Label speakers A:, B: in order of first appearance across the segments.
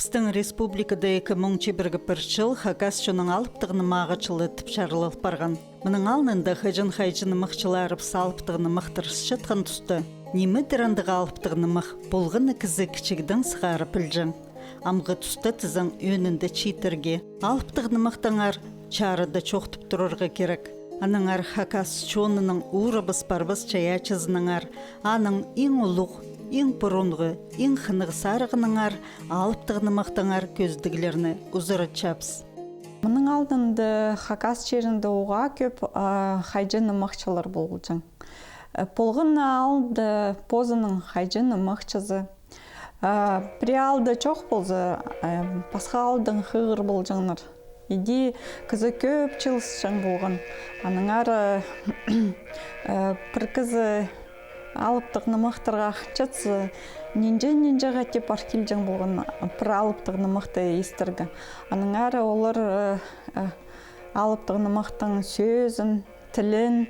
A: Біздің республикада 2021 жыл Хакас жоның алыптығыны мағычылы тіпшарылып барған. Мұның алнында хайжын мықчыларып салыптығыны мықтырыс жатқан тұсты. Немі дырандыға алыптығыны мық болғыны кізі кішігдің сығары пілжің. Амғы тұсты тізің өнінде читерге. Алыптығыны мықтаңар чарыда чоқтып тұрырға керек. Аныңар Хакас чонының урабыс барбыс чаячызыныңар. Аның ең ұлық, ең бұрынғы, ең қынығы сарығыныңар, алыптығыны мақтаңар көздігілеріні ұзыры чапс.
B: Мұның алдында Хакас жерінде оға көп хайжыны мақчылар болғылжың. Полғын алды позының хайжыны мақчызы. При алды чоқ болзы, пасқа алдың қығыр болжыңнар. Иди кызы көп чылысшың болған. Аныңар бір кызы алыптығыны мақтырға жатсы, нинжа деп аркелжің болған бір алыптығыны мақты естіргі. Аныңар олар алыптығыны мақтың сөзін, тілін,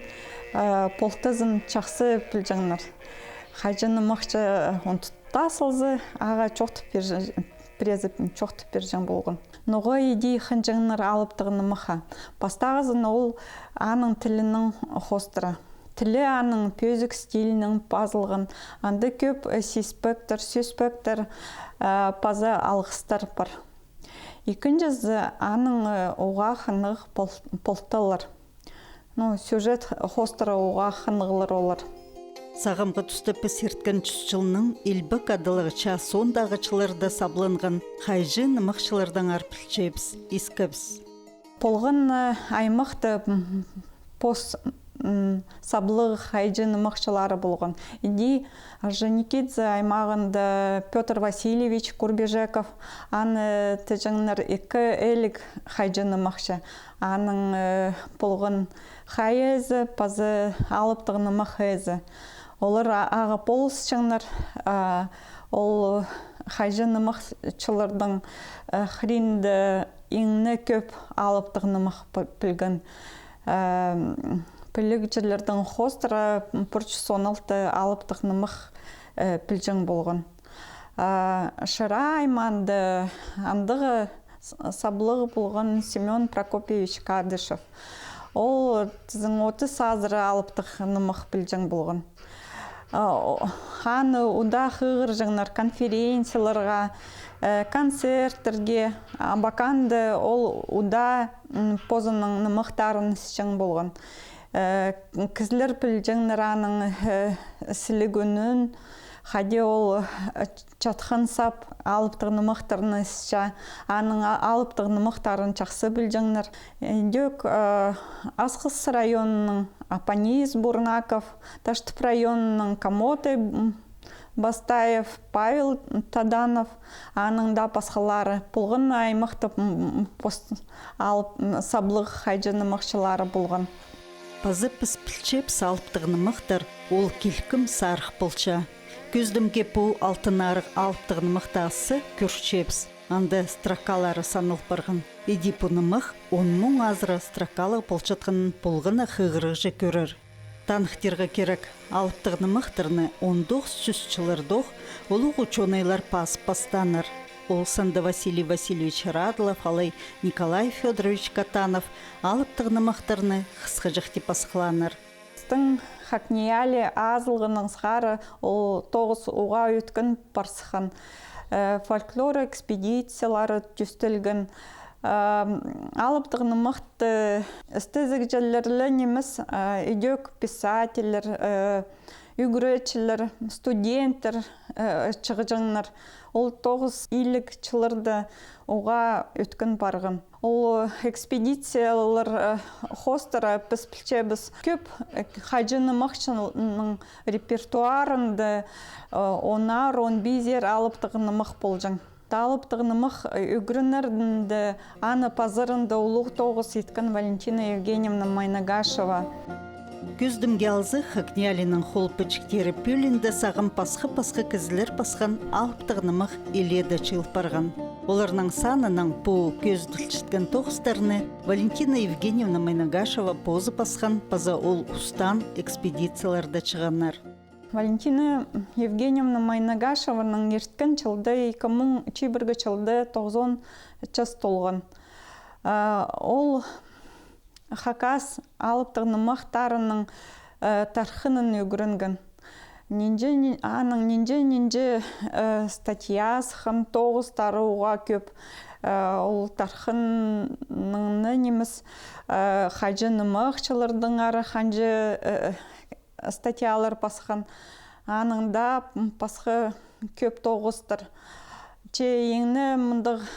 B: полтызын чақсы білжіңнар. Хайжыны мақчы онтытасылзы, аға чоқтып бержің болған. Ноғы еди қынжыңнар алыптығыны мақа. Бастағызын ол аның тілінің хостыра. Тілі аның пөзік стилінің пазылған. Анды көп сеспектір, сөспектір пазы алғыстар бар. Екіншізі аның оға қынық полталар. Сюжет хостыра оға қынығылар олар.
A: Сағымғы түсті пісірткен жүзчылының елбік адылығыча сондағычыларда сабланған хайжын мықшылардан арпілчебіз, ескібіз.
B: Полғын аймақты пос саблығы хайжын мықшылары болған. Иди Орджоникидзе аймағында Петр Васильевич Курбежеков, аны тәжіңнер екі әлік хайжыны мықшы. Аның полғын хайезі, пазы алыптығыны мықхезі. Олар аға полысшыңнар, ол хайжыны мықшылардың хринді еңні көп алыптығыны мық білген. Пілігчілердің хостыра пұрчы соналты алыптығыны мық білжің болған. Шыра айманды андығы саблығы болған Семен Прокопьевич Кадышев. Ол тізің 30 сазыры алыптығыны мық білжің болған. Ханы ұда қығыр жыңнар конференцияларға, концерттерге, бақанды ол ұда позының мықтарын сішің болған. Кізлер білжіңнер аның сілігінін, Хаде ол чатқан сап алыптығыны мықтарыны сіша, аның алыптығыны мықтарын чақсы білжіңнер. Дөк Асқыс районының Апанис Бурнаков, Таштып районының Камоты Бастаев, Павел Таданов, аның да пасқалары. Бұлғын аймақты саблығы хайжыны мақшылары болған.
A: Пазы піс-пілчеп салыптығыны мықтар, ол келкім сарық болча. Көздімге бұл алтынарық алыптығыны мықтасы көршепс. Анды стракалары саныл барған. Еди бұны мық, он мұң азыры стракалы болчатқының болғыны қығырығы көрір. Танықтырға керек алыптығыны мықтырны 19 сүзчілердоқ, олық учонайлар пастаныр. Ол санды Василий Васильевич Радлов, алай Николай Федорович Катанов алыптығыны мықтырны қысқы жақты пасқыланыр.
B: Хакниялі азылғының сғары ол 9 уға өткен барсыған. Фольклор экспедициялары түстілген. Алыптығыны мықты істізік жәлерлі неміз үйдек писателер, үгіретшілер, студенттер чығыжыңнар. Ол 9 илік чылырды оға өткен барғын. Ол экспедициялар хостыра біз көп хайжыны мақшының репертуарынды онар, он бизер алыптығыны мақ болжың. Алыптығыны мақ үгірінердіңді аны пазырында ұлық 9 еткен Валентина Евгеньевна Майнагашева.
A: Көздімге алзы Хакниялінің холпычықтері пөлінді сағым пасқы кізілер пасқан алыптығыны мақ еледі чыл барған. Оларның санының бұл көзділчіткен тоғыстарыны Валентина Евгеньевна Майнагашева позы пасқан паза ол ұстан экспедицияларда чығанар.
B: Валентина Евгеньевна Майнагашеваның ерткен жылды 2001 жылды 90 жас толған. Ол Хакас алыптығының мақтарының тархының өгірінген. Аның нинже статьясықын 9 таруға көп. Ол тархының неміз қажыны мақшылардың ары қанжы статьялар пасқан. Аныңда пасқы көп 9-тыр. Еңі мұндық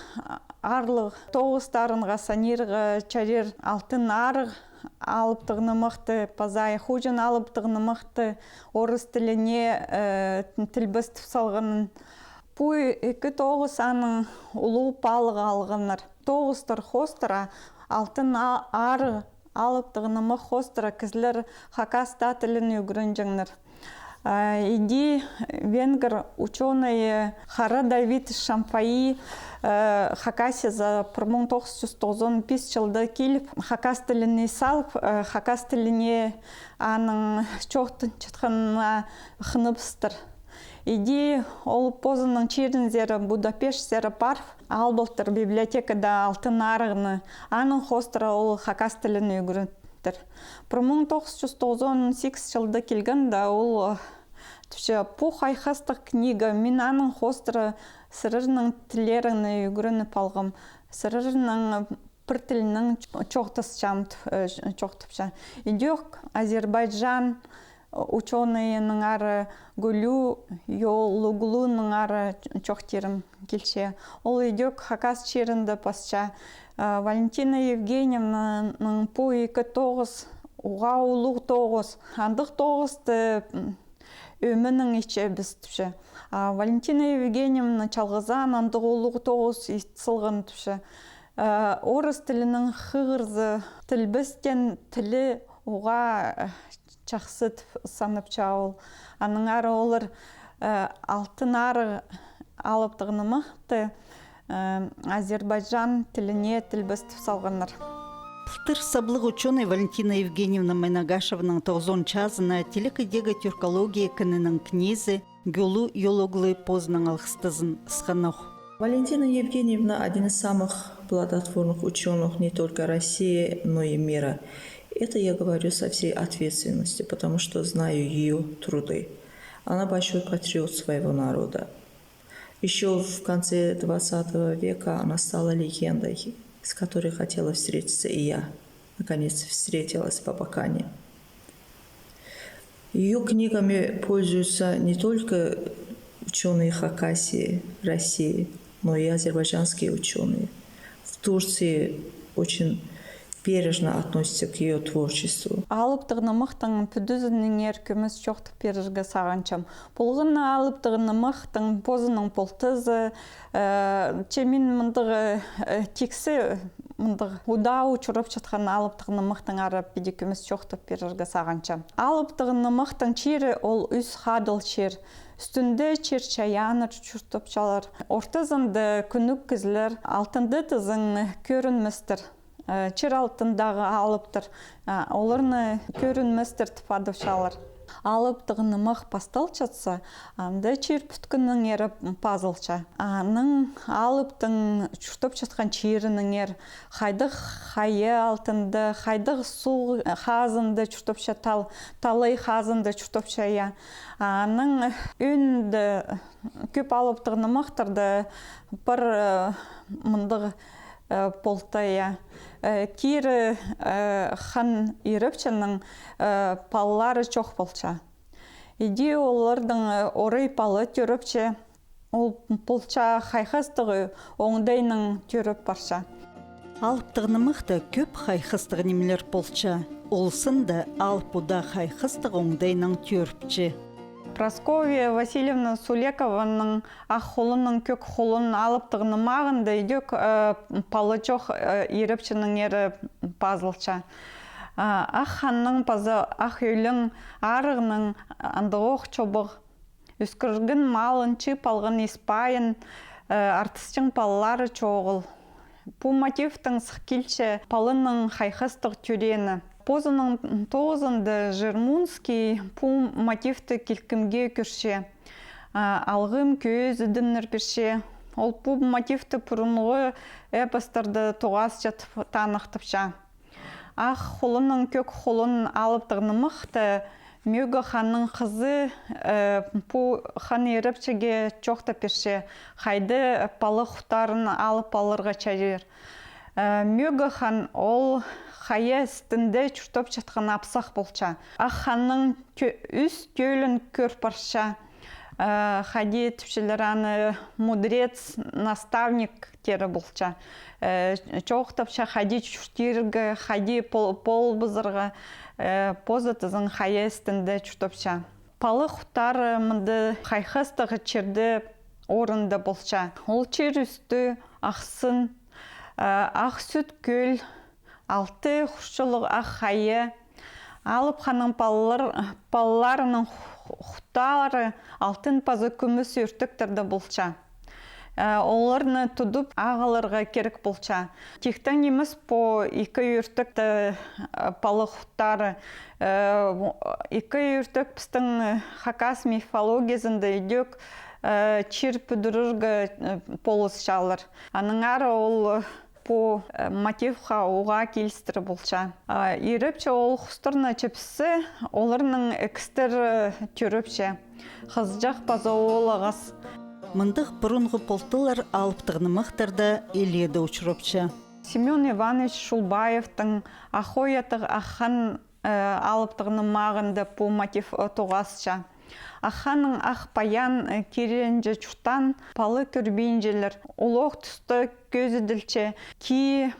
B: арлық 9-тарынға санирға чарер алтын арық алыптығыны мықты, пазай хужын алыптығыны мықты, орыс тіліне тілбіст салғанын. Бұй 2-9 аның ұлу палық алғаныр. 9-тыр хостыра алтын арық алыптығыны мық хостыра кізлер Хакаста тілін өгірін жаңныр. Иди венгер ученый Хара Давид Шамфаи Хакасе за 1995 жылды келіп, Хакас тіліне салып, Хакас тіліне аның чоқтын чытқанына қынып-стыр. Иди ол позының черінзері Будапешт зері парф, албылтыр библиотекада алтын арығыны, аның хостыра ол Хакас тіліне өгірінтір. 1998 жылды келгенде ол Пух айхастық книга, мен аның хостыры сырырының тілеріні үгірініп алғым. Сырырының бір тілінің чоқтыпша. Идек Азербайджан ученыйының ары гүлю, йолуглуның ары чоқтерім келше. Ол идек Хакас черінді пасча. Валентина Евгеньевнаның по 2-9, уға улуғ 9, андық 9-ті өмінің іші біздіпші. Валентина Евгеньевна чалғызан андық улуғ 9 сылғын түші. Орыс тілінің қығырзы тілбістен тілі оға чақсы санып чауыл. Аның ары олар алтын ары алыптығыны мұқты Азербайджан тіліне тілбістіп салғаныр.
A: Пылтыр саблық ученый Валентина Евгеньевна Майнагашеваның 9 чазына телекідегі тюркология кінінің кнезі Гюлу Йологлы позының алғыстызын сқанық.
C: Валентина Евгеньевна один из самых плодотворных ученых не только России, но и мира. Это я говорю со всей ответственностью, потому что знаю ее труды. Она большой патриот своего народа. Еще в конце 20 века она стала легендой, с которой хотела встретиться и я. Наконец встретилась в Абакане. Ее книгами пользуются не только ученые Хакасии, России, но и азербайджанские ученые. В Турции очень бережно относятся к ее творчеству.
B: Алыптығыны мықтың пүдізінің еркіміз жоқтық бережге сағанчам. Бұлғыны алыптығыны мықтың позының полтызы, чемін мұндығы тексі мұндығы ұда ұчырып жатқан алыптығыны мықтың арап бедекіміз жоқтық бережге сағанчам. Алыптығыны мықтың чері ол үз қадыл чер. Үстінде чер чаяныр чүртіп жалар. Ортызынды күнік кізлер, алтынды тізің көрінмістір. Чер алтындағы алыптыр. Оларны көрінмістір тіпадышалар. Алыптығыны мық пастал чатса, анда чер пүткінің ері пазылча. Аның алыптың чүртіп жатқан черінің ер қайдық қайы алтынды, қайдық су қазынды чүртіп жатал, талай қазынды чүртіп жая. Аның үнді көп алыптығыны мықтырды бір мұндығы полтая. Кирі хан еріпчінің паллары чоқ болча. Иди олардың орай палы түріпче, ол полча қайқыстығы оңдайның түріп барша.
A: Алыптығыны мұқты көп қайқыстығы немелер болча. Олсынды алып ұда қайқыстығы оңдайның түріпче.
B: Прасковья Васильевна Сулекованың аққолының көк қолын алыптығыны мағынды едек палы чоқ еріпчінің ері пазылча. Ақханның пазы ақ үйлің арығының андығық чобық. Үскіргін малын чып алғын еспайын артыстың палылары чоғыл. Бұл мотивтің сықкелші палының қайқыстық түрені. Позының тоғызынды Жермунский пу мотивті келкімге көрше. Алғым көз үдімнір перше. Ол пу мотивті пұрынғы эпостарды тоғас жатып танықтыпша. Ақ холының көк холын алып тығнымықты Мөгі ханның қызы пу хан еріпчеге чоқта перше. Қайды палы құтарын алып алырға чайыр. Мөгі хан ол қайы істінде чүртіп жатқан апсақ болча. Ақ ханның үст көлін көр парша. Хади түпшілер аны мудрец, наставник кері болча. Чоқтапша хади чүртіргі, хади пол бұзырға позытызың қайы істінде чүртіпша. Палы құтары мұнды қайқыстығы черді орынды болча. Ол чер үсті ақсын, ақ сүт көл, алты құшылық ақ қайы, алып ханың палыларының құтары алтын пазы күміс үртіктірді болча. Оларны тұдып ағаларға керек болча. Тектен еміз по екі үртікті палы құтары. Екі үртік пістің хакас мифологизінде үйдек чир пүдіріргі полыс шалыр. Аның ары ол по мотивға оға келістірі болча. Еріпче ол құстырны чепсі, оларының экстер түріпше. Қызжақ база олағыз.
A: Мындық бұрынғы полтылар алып тығнымықтарда еледі ұшырыпчы.
B: Семен Иванович Шулбаевтың Ахоятық Ахан алып тығнымағында по мотив тоғасша. Аханың ақ паян керенже чұртан палы көрбейінжелер. Олық түсті көзі ділче ки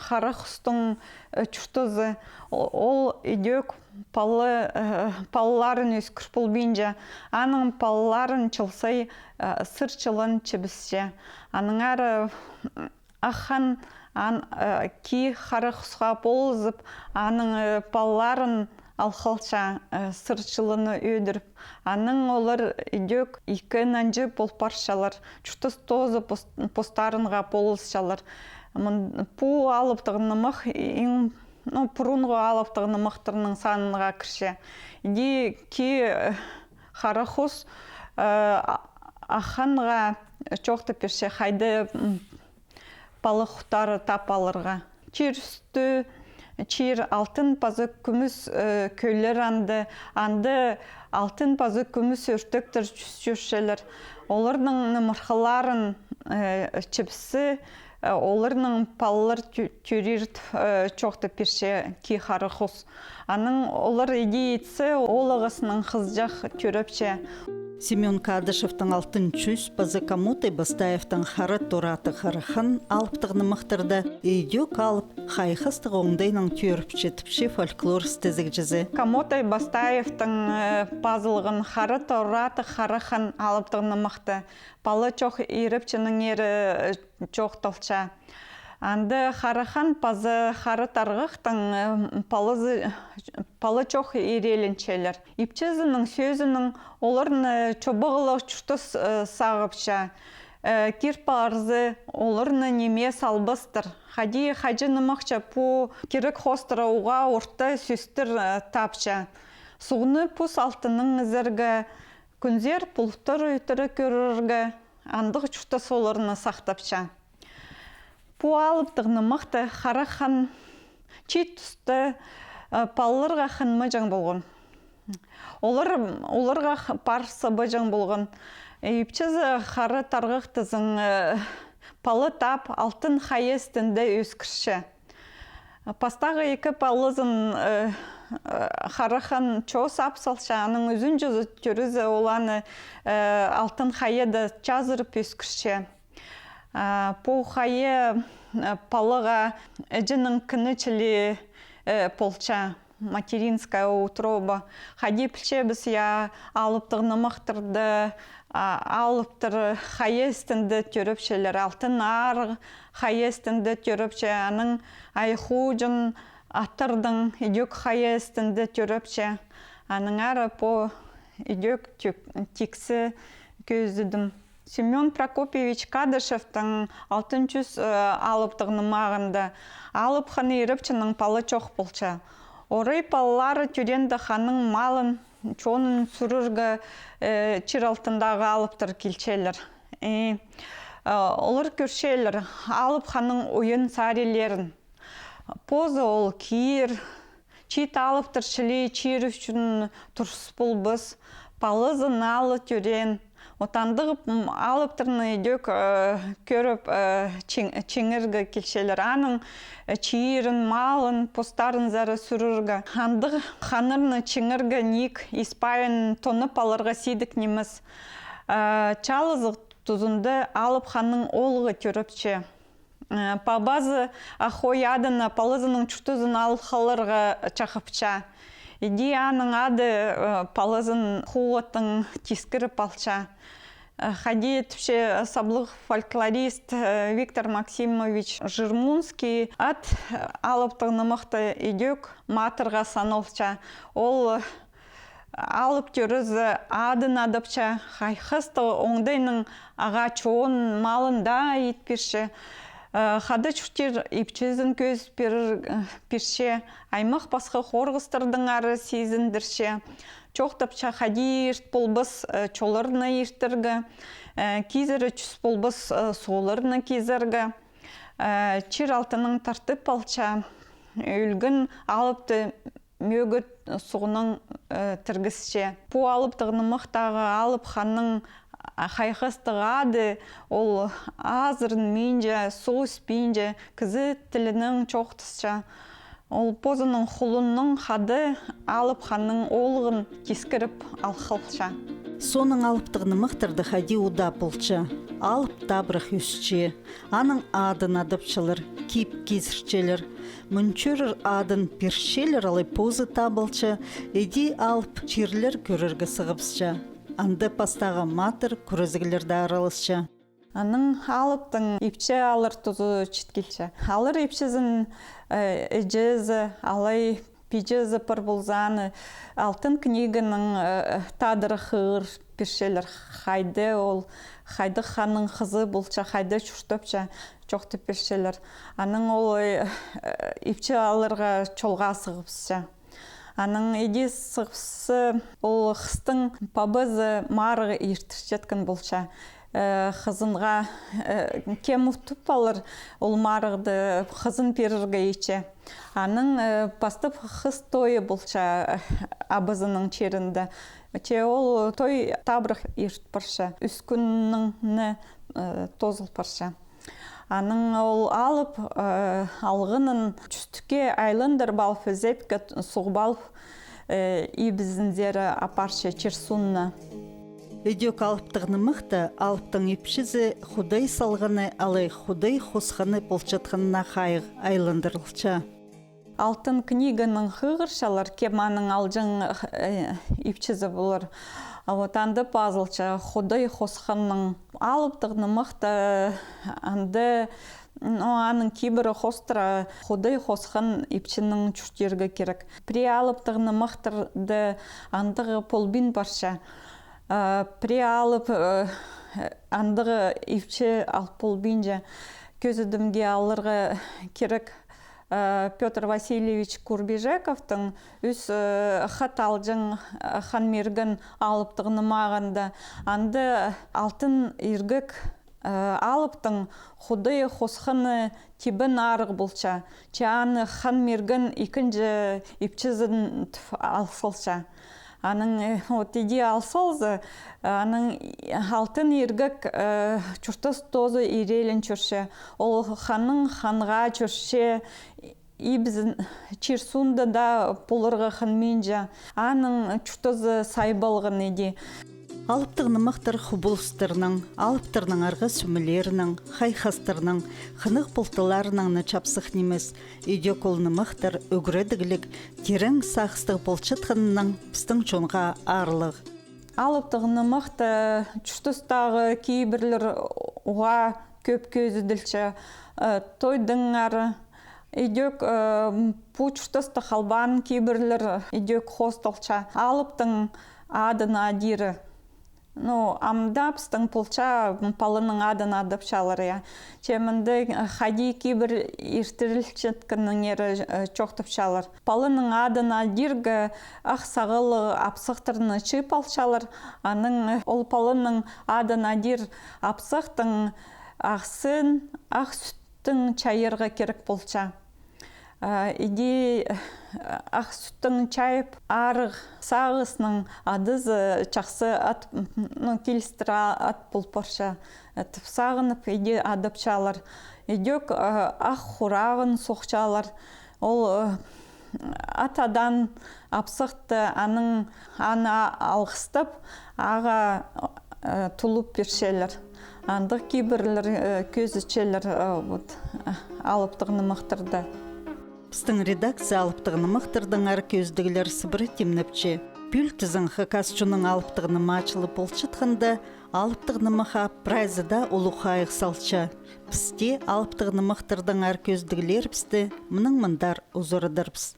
B: қарақыстың чұртызы. Ол үйдек палыларын өз күрпіл бейінже. Аның палыларын чылсай сырчылын чебісше. Аның әрі ахан ки қарақысқа болызып, аның палыларын алқалша сырчылыны өдіріп. Аның олар үйдек екі нәнжі болпаршалар, чүртіс тозы постарынға болысшалар. Пу алып тығынымық, пұрынғы алып тығынымықтырының санынға кірше. Ди ки қарақұс аханға чоқты перше қайды палы құтары тап алырға. Чир Чир алтын пазы күміс көйлер анды алтын пазы күміс өртіктір жүршелер. Оларның нұмырқыларын чепсі, оларның палылар түрерт чоқты перше ки қарықұс. Аның олар едейетсі олығысының қызжақ түріпше.
A: Семен Кадышевтың алтын чүс базы Камутай Бастаевтың хары тураты харыхан алып тығнымықтырды. Үйдек алып қайқыстық оңдайның түріпші тіпші фольклор стезік жізі.
B: Камутай Бастаевтың пазылығын хары тураты харыхан алып тығнымықты. Палы чоқ еріпчінің ері чоқ толча. Анды харыхан пазы хары тарғықтың палы чоқ ерелінчелер. Ипчезінің сөзінің оларын чобығылық чүштіс сағыпша. Кирпа арзы оларын неме салбыстыр. Хаджынымақча пу керек хостыра уға орта сөстір тапша. Суғыны пус алтының ізіргі күнзер пұлттыр үйтірі көріргі андық чүштіс оларыны сақтапша. Пу алып тығнымақты қарақан чит түсті палыларға қынмы жаң болған. Оларға парсы бұжың болған. Епчізі қары тарғықтызың палы тап алтын қайестінде өскірші. Пастағы екі палызын қарақан чоғыс апсалша, аның үзін жүзі түрізі оланы алтын қайеді жазырып өскірші. По қайы палыға әжінің кінічілі полча, материнская утроба. Хади пілше біз алып тығнымақтырды, алыптыр қайы істінді түріпшелер. Алтын арғы қайы істінді түріпше, аның айхуджын аттырдың үйдек қайы істінді түріпше. Аның ары по үйдек тексі көздідім. Семен Прокопьевич Кадышевтің 600 алыптығыны мағында алып ханы еріпчінің палы чоқ болча. Орай палылары түренді ханның малын чонын сүріргі чир алтындағы алыптыр келчелер. Олар көршелер алып ханның ойын сарелерін. Позы ол киір, чит алыптыр шілей чир үшін тұрсыз бұлбыз, палызын алы түрен. Отандығы алыптырны дөк көріп чеңіргі келшелер. Аның чиірін, малын, постарын зары сүріргі. Андығы ханырны чеңіргі ник, испайын тонып алырға сейдік неміз. Чалызық тұзынды алып ханның олығы көріпче. Пабазы ахой адына палызының чүтізін алқалырға чақыпча. Иди аның ады палызын хуғытың тискіріп алча. Хади түпше саблық фольклорист Виктор Максимович Жирмунский ат алыптығыны мұқты идек матырға санылча. Ол алып түрізі адын адыпча. Хайхысты оңдайның аға чоғын малында етпеші. Хады чүштер ипчізін көз перше, аймақ басқы қорғыстырдың ары сезіндірше. Чоқтапча хади ерт болбыс чолырны ертіргі, кезірі чүс болбыс солырны кезіргі. Чир алтының тартып алча, үлгін алыпты мөгіт суғының тіргісше. По алыптығыны мұқтағы алып ханның хайхыстығады, ол азырын менже, соус бейнже, кізі тілінің чоқтысша. Ол позының құлынның хады алып ханның олығын кескіріп алқылша.
A: Соның алыптығыны мұқтырды хади удапылчы. Алып табрық үсче. Аның адын адыпчылыр, кип кезірчелер. Мүнчөрір адын першелер алай позы табылчы. Еди алып чирлер көріргі сығыпсча. Анды пастағы матыр күрізгілерді аралысча.
B: Аның алыптың ипче алыр тұзы читкелче. Алыр ипчезін жезі, алай пижезі пыр болзаны. Алтын книгінің тадыры қығыр першелер. Хайды ол, хайды ханның қызы болча, хайды чүштөпча чоқты першелер. Аның ол ипче алырға чолға сығыпсча. Аның еде сығыпсы ол қыстың пабызы марығы ертіршеткін болча. Қызынға кем ұқтып алыр ол марықты қызын перірге ече. Аның бастып қыз тойы болча абызының черінде. Че ол той табрық ерт парша, үскіннің тозыл парша. Аның ол алып алғынын чүстіке айлындар балфы зепке сұғбалып ибізіндері апарша черсунна.
A: Өдек алыптығыны мұқты, алыптың епшізі худай салғыны, алай худай хосқаны болчатқынына қайық айландырылча.
B: Алтын книганың қығыршалар кеманың алжың епшізі болыр. Анды пазылча худай хосқанның алыптығыны мұқты, анды аның кейбірі хостыра худай хосқан епшінің чүштергі керек. При алыптығыны мұқтырды андығы полбин барша. При алып андығы епче алып полбинже көзідімге алырға керек. Петр Васильевич Курбежековтың үз хат алжың ханмерген алыптығыны мағында. Анды алтын иргік алыптың худай хосқаны тибін арық болча. Чаны ханмерген икінжі епчізін алсылша. Аның иде алсалзы, аның алтын иргік чүртіс тозы ирелін чүрше. Ол ханның ханға чүрше, ибізін чирсунда да полырға ханменжа. Аның чүртізі сайбалғын еде.
A: Алыптығыны мұқтыр құбылыстырның, алыптырның арғы сүмілерінің, хайхастырның, қынық бұлтыларының чапсық немес, үйде қолыны мұқтыр өгіредігілік, терің сақыстық бұлчытқынның пістің чонға арлық.
B: Алыптығыны мұқты чүштістағы кейбірлер оға көп көзі ділчі, тойдың ары, үйдек бұ чүштісті қалбан кейбірлер үйдек хосталча. Алыптың адына дирі. Ну, амдапстың пулча палының адын адапчалар я. Чемінді хади кибір иртірілчеткінің ері чоқтыпчалар. Палының адын адиргі ақ сағылы апсықтырны чыпалчалар. Аның ол палының адын адир апсықтың ақсын, ақ сүттің чайырға керек пулча. Иди ақ сүттің чайып арық сағысының адызы чақсы ат, келістіра ат пұлпарша. Сағынып иди адапчалар. Идек ақ хурағын соқчалар. Ол атадан апсықты аның ана алғыстып, аға тұлып бершелер. Андық кейбірлер көзічелер алыптығыны мақтырды.
A: Біздің редакция алыптығыны мақтырдың әр көздігілер сыбыры темнепче. Пүл тізін хакасчының алыптығыны мачылы болчытқында, алыптығыны маха прайзыда ұлы қайық салча. Пісте алыптығыны мақтырдың әр көздігілер пісті, мұның мұндар ұзырыдыр піс.